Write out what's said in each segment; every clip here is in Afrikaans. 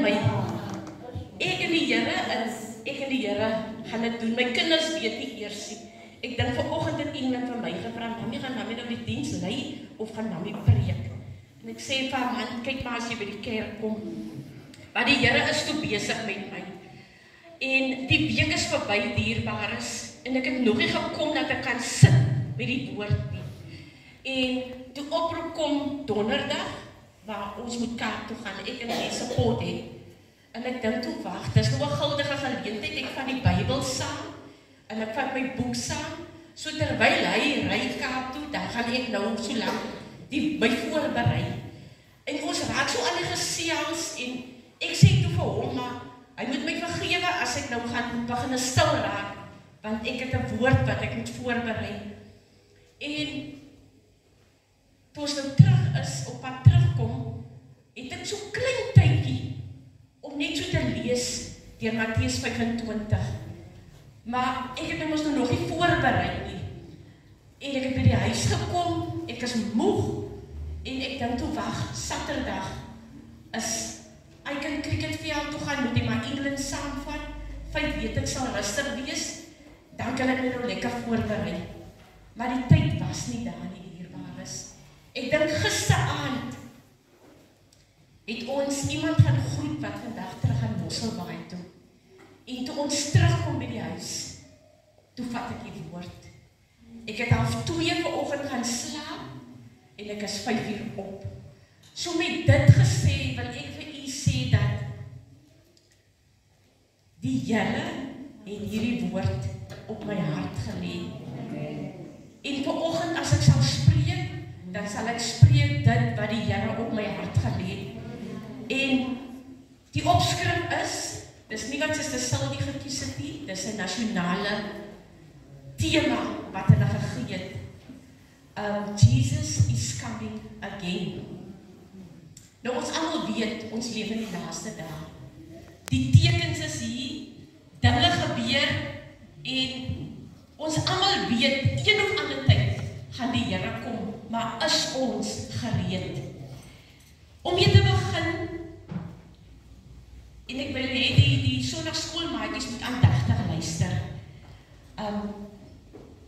my. Ek en die Here gaan dit doen. My kinders weet nie eers nie. Ek dink vanoggend het iemand van my gevra, "Mami, gaan Mami nou die diens lei of gaan Mami preek?" En ek sê vir haar, "Man, kyk maar as jy by die kerk kom. Want die Here is toe besig met my. En die week is verby, dierbares, en ek het nog nie gekom dat ek kan sit met die woord nie. En toe oproep kom donderdag, waar ons moet Kaap toe gaan, ek en mense pot het. En ek dink toe, wag, dis nou 'n guldige geleentheid, ek vat die Bybel saam, en ek vat my boek saam, so terwyl hy ry Kaap toe, dan gaan ek nou so lank my voorberei. En ons raak so aan die gesels, en ek sê toe vir hom, maar hy moet my vergewe as ek nou gaan begin stil raak, want ek het 'n woord wat ek moet voorberei. En toe ons nou terug is, op pad terugkom, het ek so klein tydjie om net so te lees deur Matteus 25. Maar ek het ons nog nie voorberei nie. En ek het by die huis gekom, ek is moeg, en ek dink toe, wag, Saterdag is ek kan cricketveld toe gaan, moet ek maar England saamvat, 5 weet ek sal rustig wees, dan kan ek my nou lekker voorberei. Maar die tyd was nie daar nie, dierbares. Ek dink gisteraand het ons iemand gaan groet wat vandag terug aan Mosselbaai toe. En toe ons terugkom by die huis, toe vat ek die woord. Ek het 2:30 vanoggend gaan slaap, en ek is 5 uur op. So met dit gesê, wil ek vir u sê dat die Here het hierdie woord op my hart gelê. En vanoggend as ek sal spreek, dan sal ek spreek dit wat die Here op my hart gelê het. En die opskrif is, dis nie wat Suster Sylvie gekies het nie, dis 'n nasionale tema wat hulle gegee het. Jesus is coming again. Nou ons almal weet, ons lewe in die laaste dae. Die tekens is hier, dinge gebeur, en ons almal weet, een of ander tyd gaan die Here kom, maar is ons gereed? Om mee te begin, en ek wil hê die sondagskoolmaatjies moet aandagtig luister.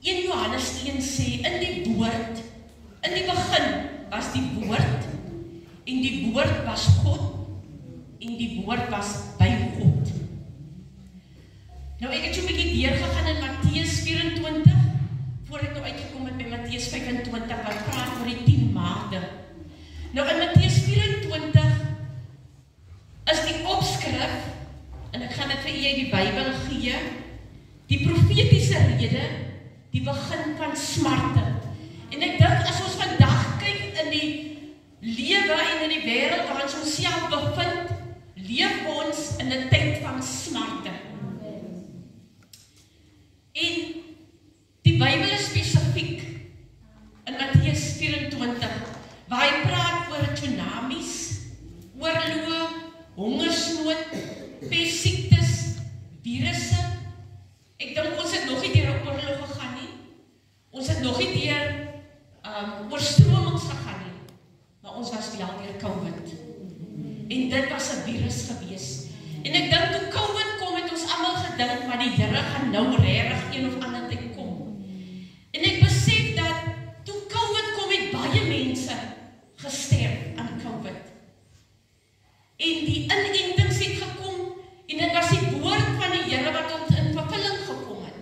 1 Johannes 1 sê, in die begin was die woord, en die woord was God, en die woord was by God. Nou ek het so 'n bietjie deurgegaan in Matteus 24, voor ek nou uitgekom het by Matteus 25, wat praat oor die 10 maagde. Nou in Matteus 24 is die opskrif, en ek gaan dit vir julle die Bybel gee, die profetiese rede, die begin van smarte. En ek dink as ons vandag kyk in die lewe en in die wêreld waar ons onsself bevind, leef ons in 'n tyd van smarte. En die Bybel is spesifiek in Matteus 24, waar hy praat oor tsunamies, oorloë, hongersnood, pestsiektes, virusse. Ek dink ons het nog nie deur 'n oorlog gegaan nie. Ons het nog nie deur oorstromings gegaan nie. Maar ons was wel deur COVID. En dit was 'n virus gewees. En ek dink toe COVID kom, het ons almal gedink, maar die Here gaan nou regtig een of ander tyd kom. En ek besef dat toe COVID kom, het baie mense gesterf aan COVID. En die inentings het gekom, en dit was die woord van die Here wat ons in vervulling gekom het.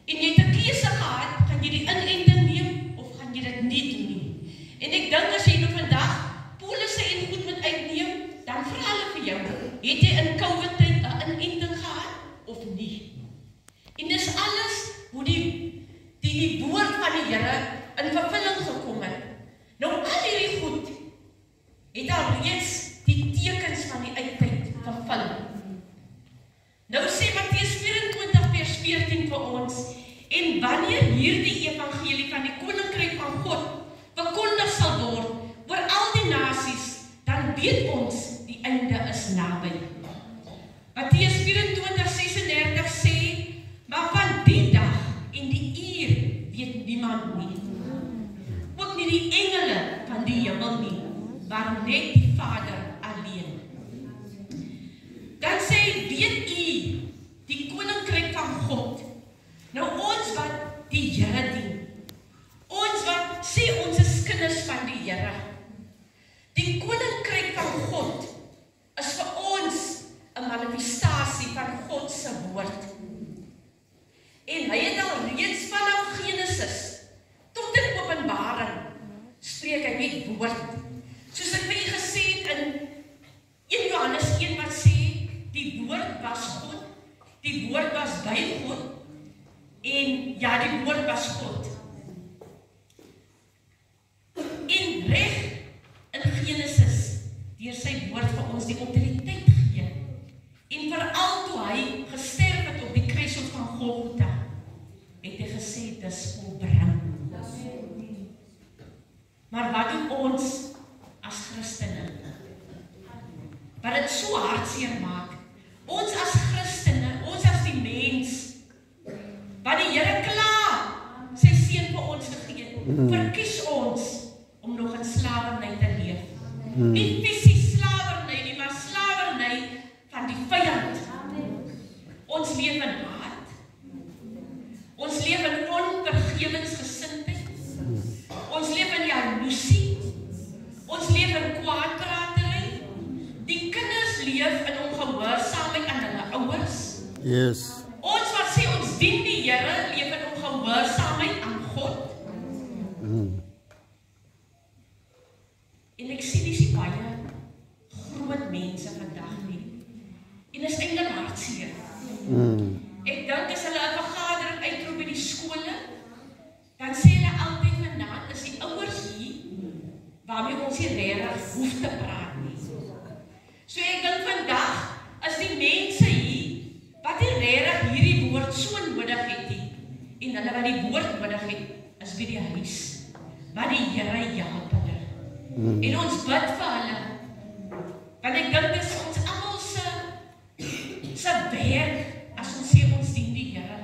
En jy het 'n keuse gehad, gaan jy die inenting neem, of gaan jy dit nie doen nie. En ek dink as jy nou vandag polisse en goed moet uitneem, dan vra hulle vir jou, het jy in COVID tyd 'n inenting gehad, of nie? En dis alles hoe die woord van die Here in vervulling gekom het. Nou al hierdie goed het al reeds die tekens van die eindtyd vervul. Nou sê Matteus 24 vers 14 vir ons, en wanneer hierdie evangelie van die koninkryk van God verkondig sal word oor al die nasies, dan weet ons die einde is naby. Matteus 24:36 sê, maar van die dag en die uur weet niemand nie. Ook nie die engele van die hemel nie, maar net die Vader alleen. weet u die koninkryk van God? Nou ons wat die Here dien, ons wat sê ons is kinders van die Here, die koninkryk van God is vir ons 'n manifestasie van God se woord. En hy het al reeds vanaf Genesis tot in Openbaring spreek hy met woord. Soos ek vir u gesê het in 1 Johannes 1 wat sê, die woord was God, die woord was by God, en ja, die woord was God. En reg in Genesis, deur sy woord vir ons die autoriteit gee, en veral toe hy gesterf het op die kruishout van Golgotha, het hy gesê, dis volbring. Maar wat doen ons as Christene? Wat dit so hartseer maak, ons as Christene, ons as die mens, wat die Here klaar sy seun vir ons gegee, verkies ons om nog in slawerny te leef. Nie fisies slawerny nie, maar slawerny van die vyand. Ons leef in haat. Ons leef in onvergewensgesindheid. Ons leef in jaloesie. Ons leef in kwaadpratery. Die kinders leef in ongehoorsaamheid aan hulle ouers. Yes. Ons wat sê ons dien die Here, leef in ongehoorsaamheid aan God. En ek sien dis baie groot mense vandag nie. En is eintlik hartseer. Ek dink as hulle 'n vergadering uitroep by die skole, dan sê hulle altyd vanaand is die ouers hier waarmee ons nie regtig hoef te praat nie. So ek dink vandag is die mense hier wat nie regtig hierdie woord so nodig het nie. En hulle wat die woord nodig het, is by die huis. Wat die Here help hulle. En ons bid vir hulle. Want ek dink dis ons almal se werk as ons sê ons dien die Here,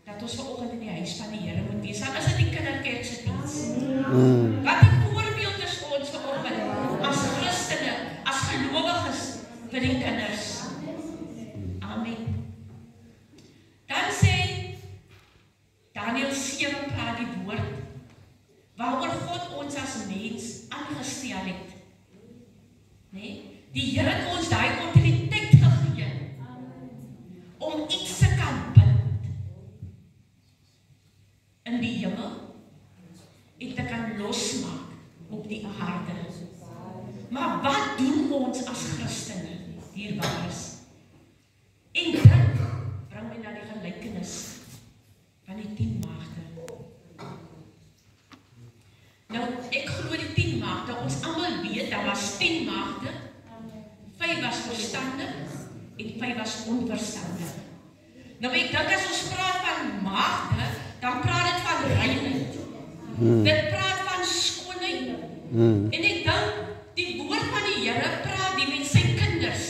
dat ons vanoggend in die huis van die Here moet wees. Dan is dit die kinderkerk se diens. Wat 'n voorbeeld is ons vanoggend as Christene, as gelowiges vir die kinders. Amen. Dan sê Daniël 7 praat die woord waaroor God ons as mens aangestel het. Nee? Die Here het ons daai autoriteit gegee om iets te kan bind in die hemel en te kan losmaak op die aarde. Maar wat doen ons as Christene, dierbares? En dit bring my na die gelykenis van die 10 maagde. Nou, ek glo die 10 maagde, ons almal weet, daar was 10 maagde, 5 was verstandig en 5 was onverstandig. Nou, ek dink as ons praat van maagde, dan praat dit van reinheid. Dit praat van skoonheid. En ek dink, die woord van die Here praat die met sy kinders.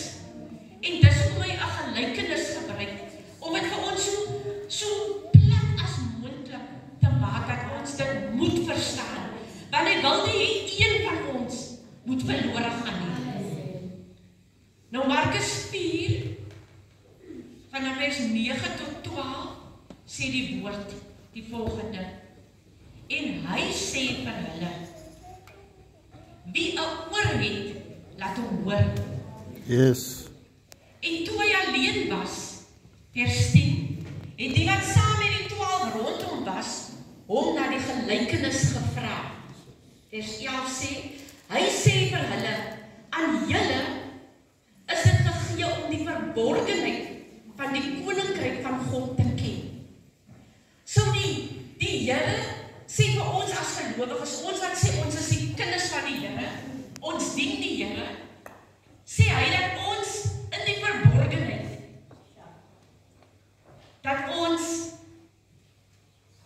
En dis hoekom hy 'n gelykenis gebruik, om dit vir ons so plat as moontlik te maak, dat ons dit moet verstaan. Want hy wil nie een van ons moet verlore gaan nie. Nou Markus 4, vanaf vers 9 tot 12, sê die woord die volgende. En hy sê vir hulle, wie 'n oor het, laat hom hoor. Yes. En toe hy alleen was, vers 10, het die wat saam met die 12 rondom was, hom na die gelykenis gevra. Vers 11 sê, hy sê vir hulle, aan julle is dit gegee om die verborgenheid van die koninkryk van God te ken. So die Here sê vir ons as gelowiges, ons wat sê ons is die kinders van die Here, ons dien die Here, sê hy dat ons in die verborgenheid, dat ons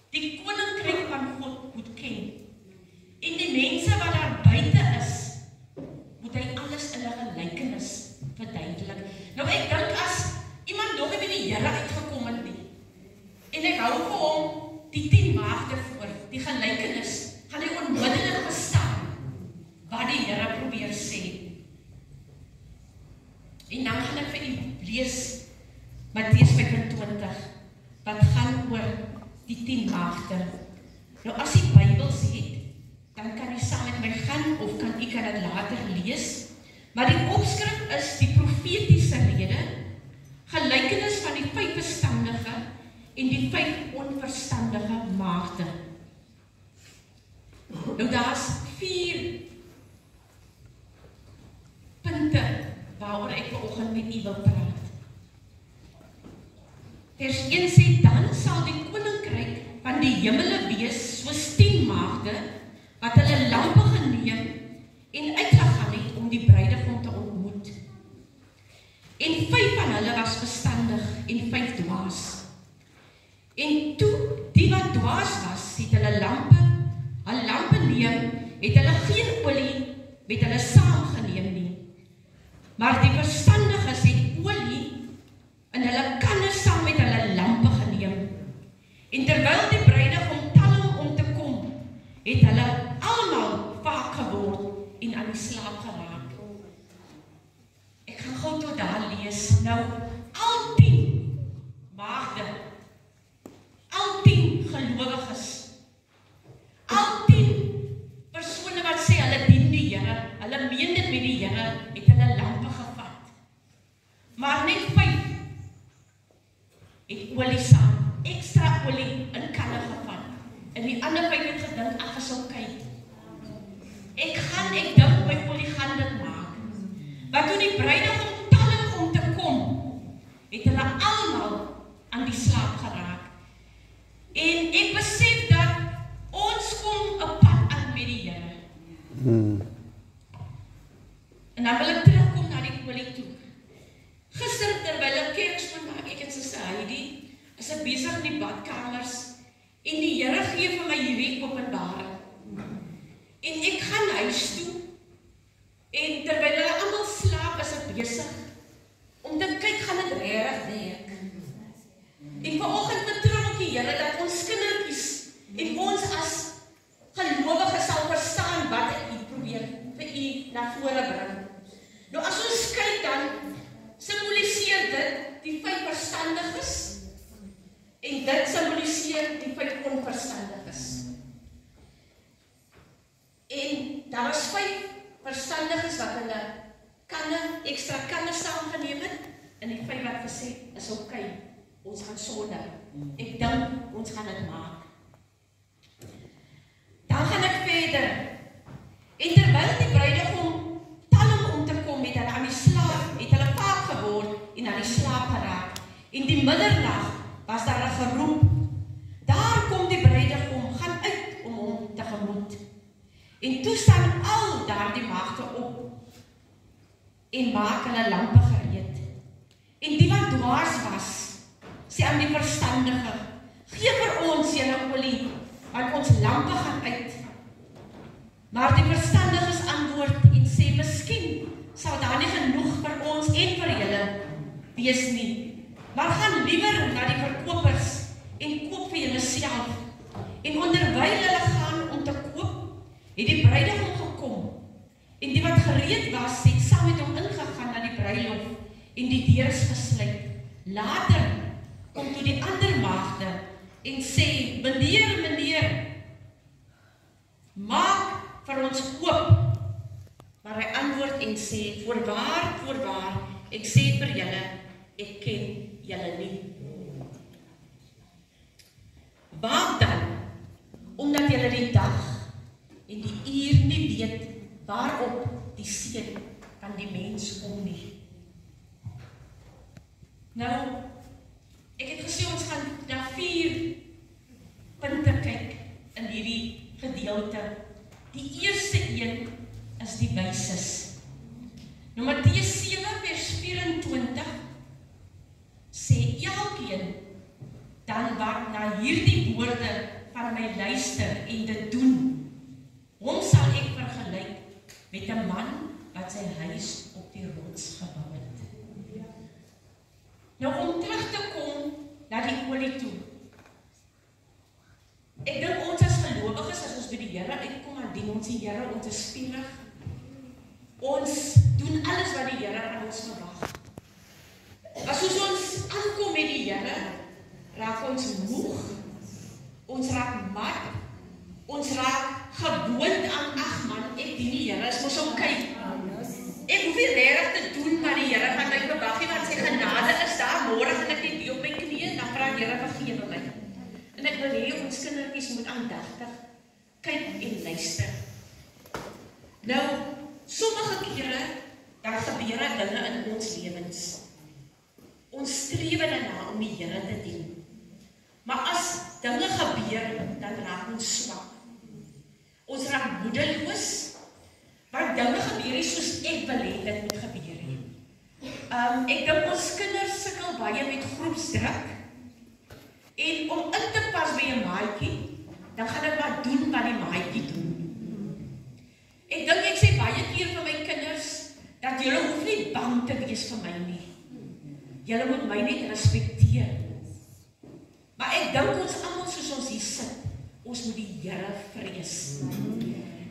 die koninkryk van God moet ken. En die mense wat daar buite is, moet hy alles in 'n gelykenis verduidelik. Nou ek dink as iemand nog nie by die Here uitgekom het nie, en ek hou vir hom die 10 maagde voor, die gelykenis, gaan hy onmiddellik verstaan wat die Here probeer sê. En dan gaan ek vir u lees Matteus 25, wat gaan oor die 10 maagde. Nou as u Bybels het, dan kan u saam met my gaan, of kan u dit later lees. Maar die opskrif is die profetiese rede, gelykenis van die 5 verstandige en die 5 onverstandige maagde. Nou daar's 4 punte waaroor ek vanoggend met u wil praat. Vers 1 sê, dan sal die koninkryk van die hemele wees soos 10 maagde, wat hulle lampe geneem en uitgegaan het om die bruidegom te ontmoet. En 5 van hulle was verstandig en 5 dwaas. En toe die wat dwaas was, het hulle lampe neem, het hulle geen olie met hulle saamgeneem nie. Maar die verstandiges het olie in hulle kanne saam met hulle lampe geneem. En terwyl die bruidegom talm om te kom, het hulle almal vaak geword en aan die slaap geraak. Ek gaan gou tot daar lees. Nou, al 10 maagde, al 10 gelowiges, al 10 persone wat sê hulle dien die Here, hulle meen dit met die Here, het hulle lampe gevat. Maar net 5 het olie saam, ekstra olie in kanne gevat. En die ander 5 het gedink, ag, is oké. Ek dink my olie gaan dit maak. Maar toe die bruidegom talm om te kom, het hulle almal aan die slaap geraak. En ek besef dat ons kom 'n pad aan met die Here. En dan wil ek terugkom na die olie toe. Gister terwyl ek kerk maak, ek en Suster Heidi, is ek besig in die badkamers, en die Here gee vir my hierdie openbaring. En ek gaan huis toe, en terwyl hulle almal slaap, is ek besig om te kyk, gaan dit regtig werk. En vanoggend vertrou ek die Here dat ons kindertjies en ons as gelowiges sal verstaan wat ek probeer vir u na vore bring. Nou as ons kyk, dan simboliseer dit die 5 verstandiges en dit simboliseer die 5 onverstandiges. En daar was 5 verstandiges wat hulle ekstra kanne saamgeneem het, en die 5 wat gesê, is oké, ons gaan sonder. Ek dink, ons gaan dit maak. Dan gaan ek verder. En terwyl die bruidegom talm om te kom, het hulle aan die slaap, het hulle vaak geword en aan die slaap geraak. En die middernag was daar 'n geroep. Daar kom die bruidegom, gaan uit om hom tegemoet. En toe staan al daardie maagde op en maak hulle lampe gereed. En die wat dwaas was, sê aan die verstandige, gee vir ons julle olie, want ons lampe gaan uit. Maar die verstandiges antwoord en sê, miskien sal daar nie genoeg vir ons en vir julle wees nie. Maar gaan liewer na die verkopers en koop vir julle self. En onderwyl hulle gaan om te koop, het die bruidegom gekom. En die wat gereed was, het saam met hom ingegaan na die bruilof en die deur is gesluit. Later kom toe die ander maagde en sê, meneer, maak vir ons oop. Maar hy antwoord en sê, voorwaar, ek sê vir julle, ek ken julle nie. Waak dan, omdat julle die dag en die uur nie weet, waarop die seun van die mens kom nie. Nou, ek het gesê ons gaan na 4 punte kyk in hierdie gedeelte. Die eerste een is die wyses. Nou Matteus 7 vers 24 sê elkeen dan wat na hierdie woorde van my luister en dit doen, hom sal ek vergelyk met 'n man wat sy huis op die rots gebou het. Nou om terug te kom na die olie toe. Ek dink ons as gelowiges, as ons by die Here uitkom, dan dien ons die Here, ons is spierig. Ons doen alles wat die Here van ons verwag. regtig kyk en luister. Nou, sommige kere, dan gebeur dinge in ons lewens. Ons streef daarna om die Here te dien. Maar as dinge gebeur, dan raak ons swak. Ons raak moedeloos, want dinge gebeur nie soos ek wil hê dit moet gebeur nie. Ek dink ons kinders sukkel baie met groepsdruk, en om in te pas by 'n maatjie, dan gaan ek maar doen wat die maatjie doen. Ek dink ek sê baie keer vir my kinders, dat julle hoef nie bang te wees vir my nie. Julle moet my net respekteer. Maar ek dink ons almal soos ons hier sit, ons moet die Here vrees.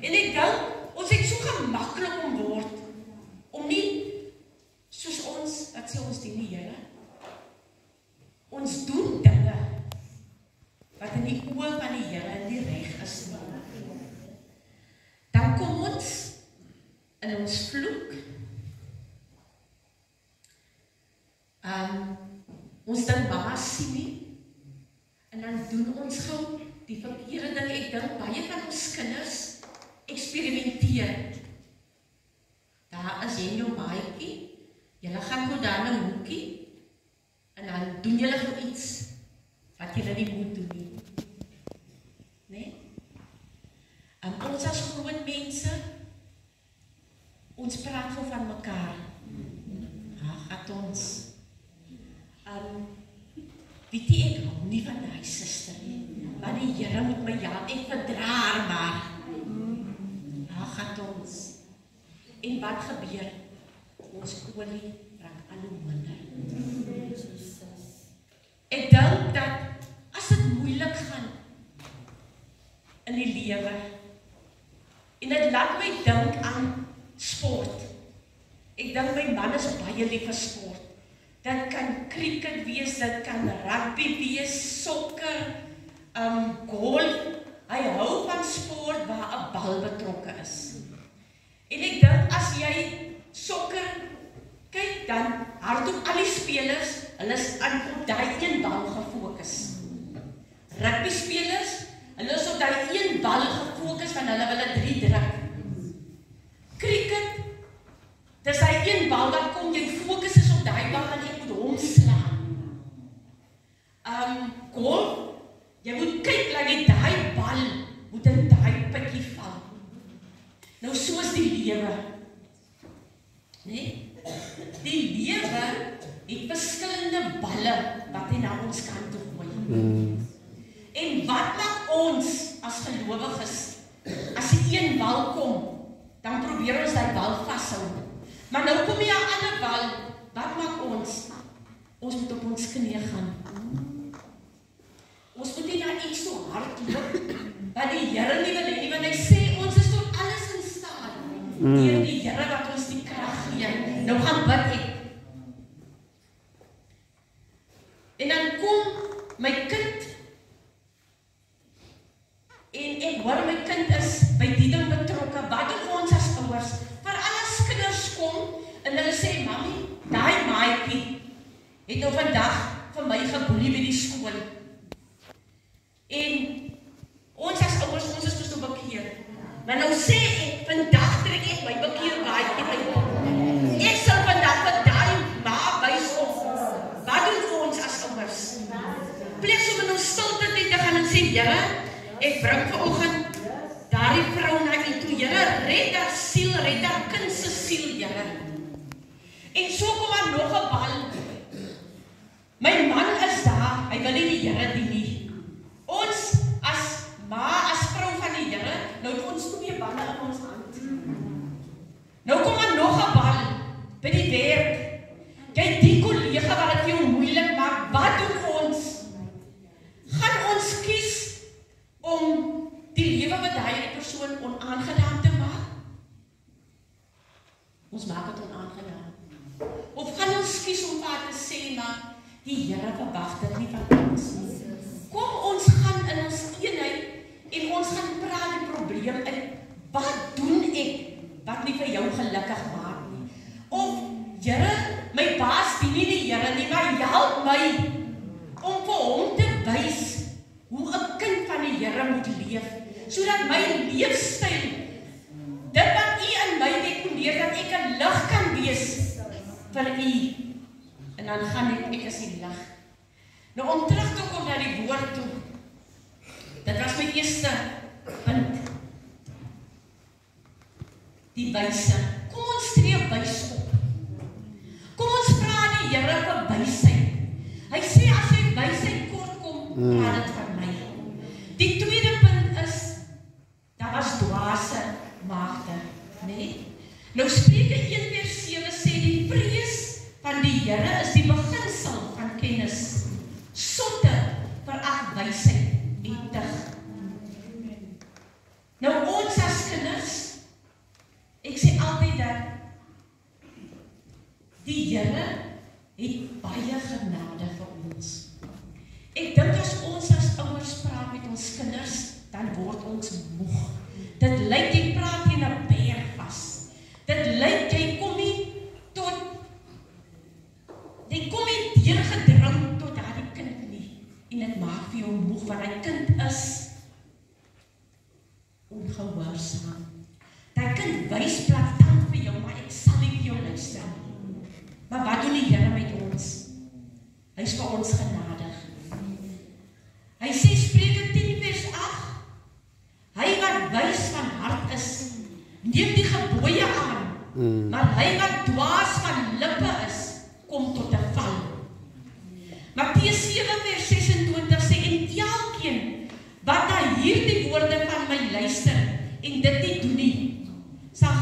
En ek dink, ons het so gemaklik om word, om nie soos ons, wat sê ons dien die Here? Ons doen dinge, wat in die oë van die Here nie reg is nie. Dan kom ons in ons vloek. Ons dink mama sien nie, en dan doen ons gou die verkeerde ding. Ek dink baie van ons kinders eksperimenteer. Daar is jy jou maatjie, julle gaan gou daar na 'n hoekie, en dan doen julle gou iets wat julle nie moet doen nie. Nee? Ons as groot mense, ons praat gou van mekaar. Gaat ons. Weet jy, ek hou nie van die suster nie, maar die Here moet my help, ek verdra haar maar. Gaat ons. En wat gebeur? Ons olie raak al hoe minder. Ek dink dat as dit moeilik gaan in die lewe, en dit laat my dink aan sport. Ek dink my man is baie lief vir sport. Dit kan cricket wees, dit kan rugby wees, sokker, golf. Hy hou van sport waar 'n bal betrokke is. En ek dink as jy sokker kyk, dan hardloop al die spelers, hulle is op daai een bal gefokus. Rugby spelers, hulle is op daai een bal gefokus, want hulle wil 3 druk. Cricket, dis daai een bal wat kom, jy fokus is op daai bal en jy moet hom slaan. Golf, jy moet kyk dat jy daai bal moet in daai pitjie val. Nou soos die lewe. Nee? Die lewe het verskillende balle wat hy na ons kant toe gooi. En wat maak ons as gelowiges? As die een bal kom, dan probeer ons die bal vashou. Maar nou kom jy 'n ander bal, wat maak ons? Ons moet op ons knieë gaan. Ons moet nie na iets so hard loop, wat die Here nie wil hê nie, want hy sê ons is tot alles in staat, deur die Here wat ons die krag gee. Nou gaan bid ek. En dan kom my kind, en ek hoor my kind is by die ding betrokke. Wat doen ons as ouers? Maar alles kinders kom, en hulle sê, mami, daai maatjie het nou vandag vir my geboelie by die skool. En ons as ouers, ons is dus nou bekeer. Maar nou sê ek, vandag trek ek my bekeer baadjie uit. Ek sal vandag vir daai ma wys op. Wat doen ons as ouers? Pleeg so met ons stilte te gaan en sê, Here, ek bring vanoggend daardie vrou na U toe. Here, red haar siel, red haar kind se siel, Here. En so kom daar nog 'n bal. My man is daar, hy wil nie die Here dien nie. Ons as ma, as vrou van die Here, nou het ons 2 balle in ons hand. Nou kom daar nog 'n bal by die werk. Jy het die kollega wat dit jou moeilik maak. Wat doen ons? Gaan ons kies om die lewe wat daai persoon onaangenaam te maak? Ons maak dit onaangenaam. Of gaan ons kies om te sê, maar die Here verwag dit nie van ons nie. Kom ons gaan in ons eenheid en ons gaan praat die probleem uit. Wat doen ek wat nie vir jou gelukkig maak nie? Of, Here, my baas dien nie die Here nie, maar help my om vir hom te wys hoe 'n kind van die Here moet leef. sodat my leefstyl, dit wat U in my deponeer, dat ek 'n lig kan wees vir U. En dan gaan ek as die lig. Nou om terug te kom na die woord toe, dit was my eerste punt. Die wyse. Kom ons tree wys op. Kom ons vra die Here vir wysheid. Hy sê as jy wysheid kort kom, praat dit van my. Die tweede punt is, daar was dwaase maagde, nee? Nou Spreuke 1:7 sê die vrees van die Here is die beginsel van kennis. Sotte verag wysheid en tug. Nou ons as kinders, ek sê altyd dat die Here het baie genade vir ons. Ek dink as ons as ouers praat met ons kinders, dan word ons moeg. Dit lyk jy praat teen 'n berg vas. Dit lyk jy kom nie deurgedring tot daardie kind nie. En dit maak vir jou moeg, want die kind is ongehoorsaam. Die kind wys plaatsing vir jou, maar ek sal nie vir jou luister. Maar wat doen die Here met ons? Hy is vir ons genadig. Hy sê Spreuke 10:8, hy wat wys van hart is, neem die gebooie aan, maar hy wat dwaas van lippe is, kom tot 'n val. Matteus 7:26 sê, en elkeen wat na hierdie woorde van my luister en dit nie doen nie, sal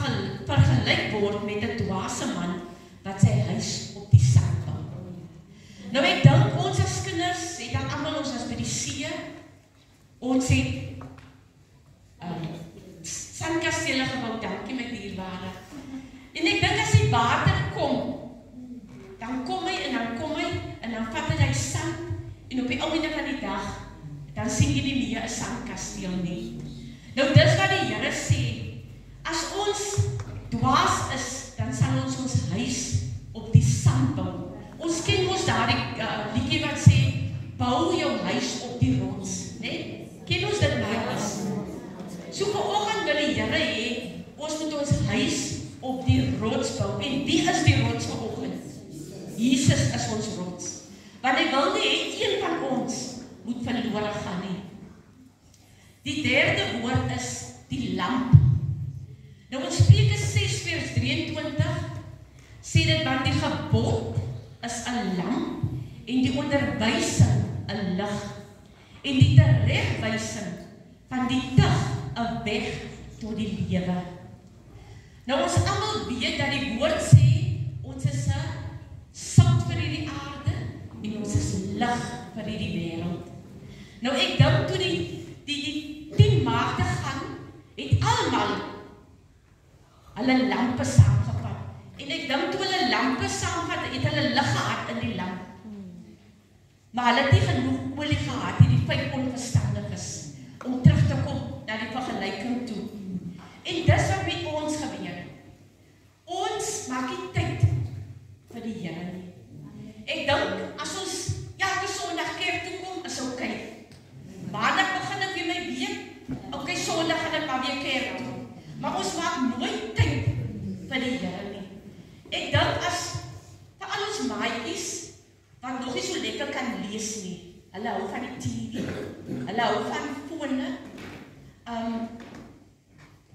vergelyk word met 'n dwaase man wat sy huis op die sand bou. Nou ek dink ons as kinders, het dan almal ons as by die see, ons het sandkastele gebou, dankie my dierbare. En ek dink as die water kom, dan kom hy en dan vat hy sand, en op die einde van die dag, dan sien jy nie meer 'n sandkasteel nie. Nou dis wat die Here sê, as ons dwaas is, dan sal ons ons huis op die sand bou. Ons ken mos daardie liedjie wat sê, bou jou huis op die rots, né? Ken ons dit maar? So vanoggend wil die Here hê, ons moet ons huis op die rots bou. En wie is die rots vanoggend? Jesus is ons rots. Want hy wil nie hê een van ons moet verlore gaan nie. Die derde woord is die lamp. Nou in Spreuke 6:23 sê dit, want die gebod is 'n lamp en die onderwysing 'n lig en die teregwysing van die tug 'n weg tot die lewe. Nou ons almal weet dat die woord sê ons is 'n sout vir hierdie aarde en ons is lig vir hierdie wêreld. Nou ek dink toe die 10 maagde gaan, het almal hulle lampe saamgevat. En ek dink toe hulle lampe saamvat, het hulle lig gehad in die lamp. Maar hulle het nie genoeg olie gehad, die 5 onverstandiges, om terug te kom na die vergelyking toe. En dis wat met ons gebeur. Ons maak nie tyd vir die Here nie. Ek dink, as ons elke Sondag kerk toe kom, is okay. Maandag begin ek weer my week, okay, Sondag gaan ek maar weer kerk toe. Maar ons maak nooit tyd vir die Here nie. Ek dink as vir al ons maatjies, wat nog nie so lekker kan lees nie, hulle hou van die TV, hulle hou van fone,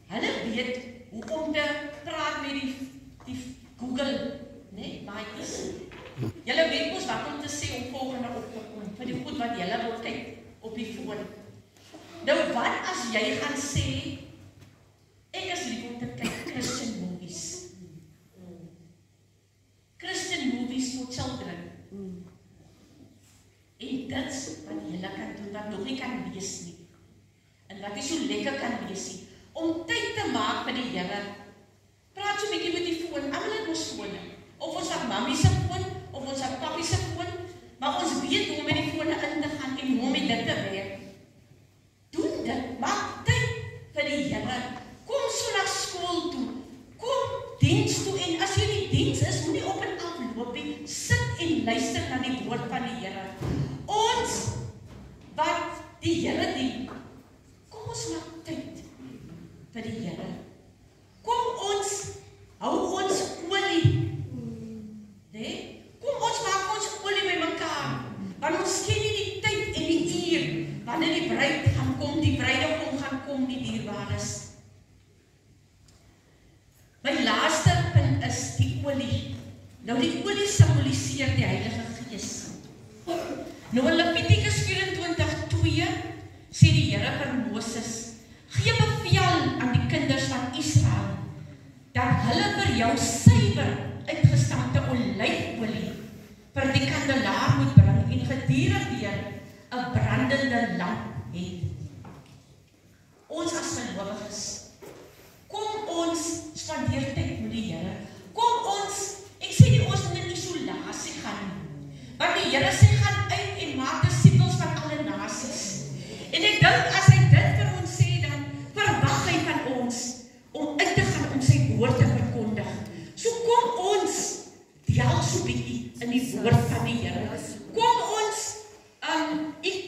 hulle weet hoe om te praat met die Google, nee, maatjies. Julle weet mos wat om te sê om volgende op te kom, vir die goed wat julle wil kyk op die foon. Nou wat as jy gaan sê, ek is lief om te kyk Christian movies. Christian movies for children. En dit wat julle kan doen, wat nog nie kan lees nie. En wat nie so lekker kan lees nie. Om tyd te maak vir die Here. Praat so 'n bietjie met die foon, almal het ons fone. Of ons het mammie se foon, of ons het pappie se foon, maar ons weet hoe om met die fone in te gaan en hoe om met dit te werk. Doen dit, maak tyd vir die Here. Kom so na skool toe, kom diens toe, en as jy nie diens is, moenie op en af loop nie, sit en luister na die woord van die Here. Ons, wat die Here dien, kom ons maak tyd vir die Here. Kom ons hou ons olie. Nee? Kom ons maak ons olie by mekaar. Want ons ken nie die tyd en die uur wanneer die bruid gaan kom, die bruidegom gaan kom, die dierbares. My laaste punt is die olie. Nou die olie simboliseer die Heilige Gees. Nou in Levitikus 24:2 sê die Here vir Moses, gee bevel aan die kinders van Israel, dat hulle vir jou suiwer uitgestampte olyfolie vir die kandelaar moet bring en gedurig weer 'n brandende lamp het. Ons as gelowiges, kom ons spandeer tyd met die Here. Kom ons, ek sê nie ons moet in isolasie gaan nie, want die Here sê gaan uit en maak disippels van alle nasies. En ek dink as hy dit vir ons sê, dan verwag hy van ons om uit te gaan om sy woord te verkondig. So kom ons deel so bietjie in die woord van die Here. Kom ons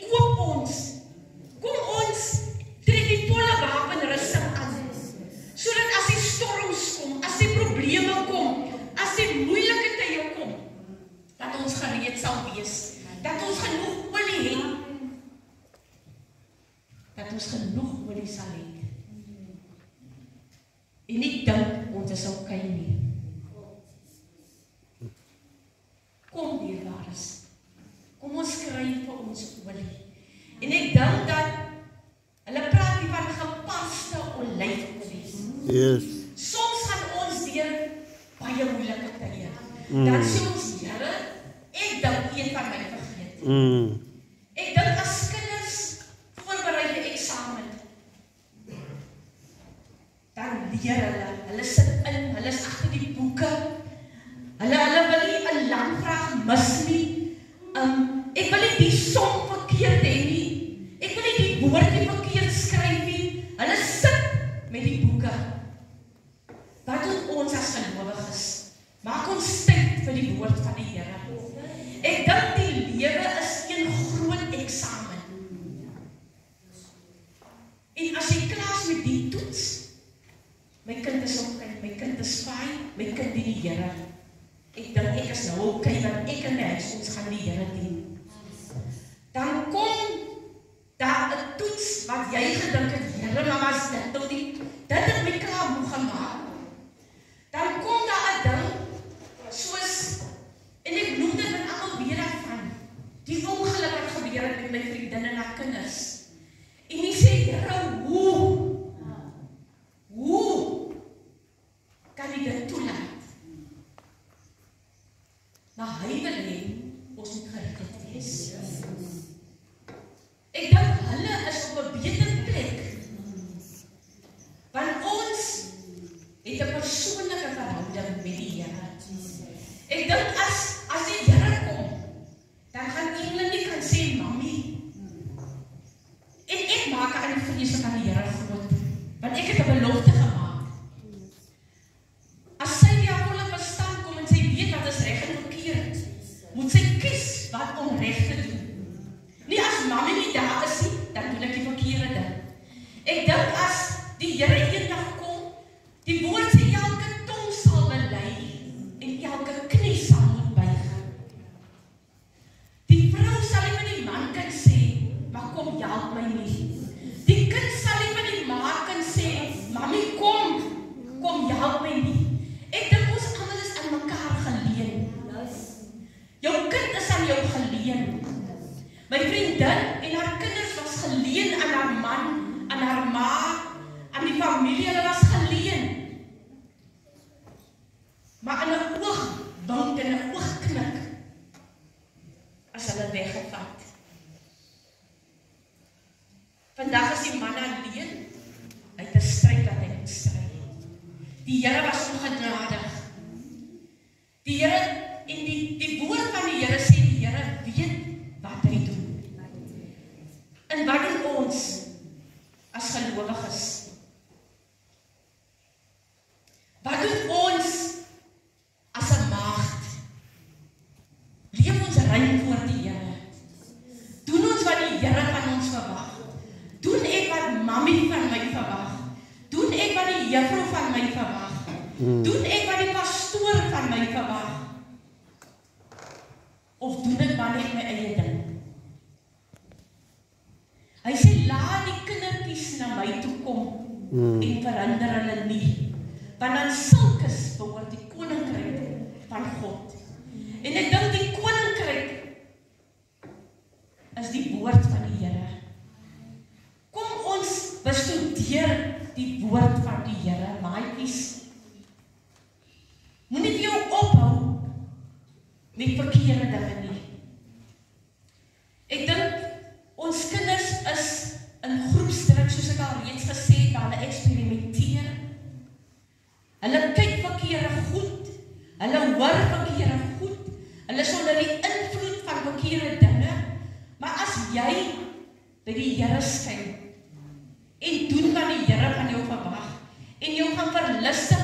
koop ons. Kom ons trek die volle wapenrusting aan. Sodat as die storms kom, as die probleme kom, as die moeilike tye kom, dat ons gereed sal wees. Dat ons genoeg olie het. Dat ons genoeg olie sal hê. En nie dink ons is okay nie. Kom dierbares. Kom ons kry vir ons olie. En ek dink dat hulle praat nie van gepaste olyfolie. Yes. Soms gaan ons deur baie moeilike tye. Dan sê ons, Here, ek dink een van my vergeet. Ek dink as kinders voorberei vir eksamen, dan leer hulle sit in, hulle is agter die boeke, hulle wil nie 'n lang vraag mis nie, ek wil nie die som verkeerd hê nie, ek wil nie die woord nie verkeerd skryf nie, hulle sit met die boeke. Wat doen ons as gelowiges? Maak ons tyd vir die woord van die Here. Ek dink die lewe is een groot eksamen. En as jy klaar is met die toets, my kind is okay, my kind is fyn, my kind dien die Here. Ek dink ek is nou okay, want ek en my huis, ons gaan die Here dien. Dan kom daar 'n toets wat jy gedink het, Here, maar was dit tot die, dit het my klaar moeg gemaak. Dan kom daar 'n ding, soos, en ek noem dit met almal weer van, die ongeluk wat gebeur het met my vriendin en haar kinders. En die sê, Here, hoe kan jy dit toelaat? Maar hy wil hê, ons moet gered wees. Ek dink hulle is op 'n beter plek, want ons het 'n persoonlike verhouding met die Here. Ek dink as die Here kom, dan gaan engele nie kan sê, Mami, en ek maak aan die vrese van die Here groot, want ek het 'n belofte gemaak. As sy die volle verstand kom en sy weet wat is reg en verkeerd, moet sy kies wat om reg te doen. Nie as Mami nie daar is nie, dan doen ek die verkeerde ding. Ek dink as die Here eendag kom, die woord sê elke tong sal bely en elke knie sal moet buig. Die vrou sal nie vir die man kan sê, maar kom help my nie. Die kind sal nie vir die ma kan sê, Mami kom help my nie. Ek dink ons almal is aan mekaar geleen. Jou kind is aan jou geleen. My vriendin en haar kinders was geleen aan haar man, aan haar ma, aan die familie, hulle was geleen. Maar in 'n oogwink en 'n oogknik as hulle weggevat. Vandag is die man alleen, hy het 'n stryd wat hy moet stry. Die Here was ongenadig. Die Here, en die woord van die Here sê, die Here weet wat hy doen. En wat doen ons as gelowiges? Wat doen ons as 'n maagd? Leef ons rein voor die Here? Doen ons wat die Here van ons verwag? Doen ek wat Mami juffrou van my verwag? Doen ek wat die pastoor van my verwag? Of doen ek maar net my eie ding? Hy sê, laat die kindertjies na my toe kom en verander hulle nie. Want aan sulkes behoort die koninkryk van God. En ek dink die koninkryk is die woord van die Here. Kom ons bestudeer die woord van die Here, maatjies. Moenie vir jou ophou met verkeerde dinge nie. Ek dink ons kinders is in groepsdruk, soos ek al reeds gesê het, hulle eksperimenteer. Hulle kyk verkeerde goed, hulle hoor verkeerde goed, hulle is onder die invloed van verkeerde dinge, maar as jy by die Here skyn en doen wat die Here van jou verwag en jou gaan verlustig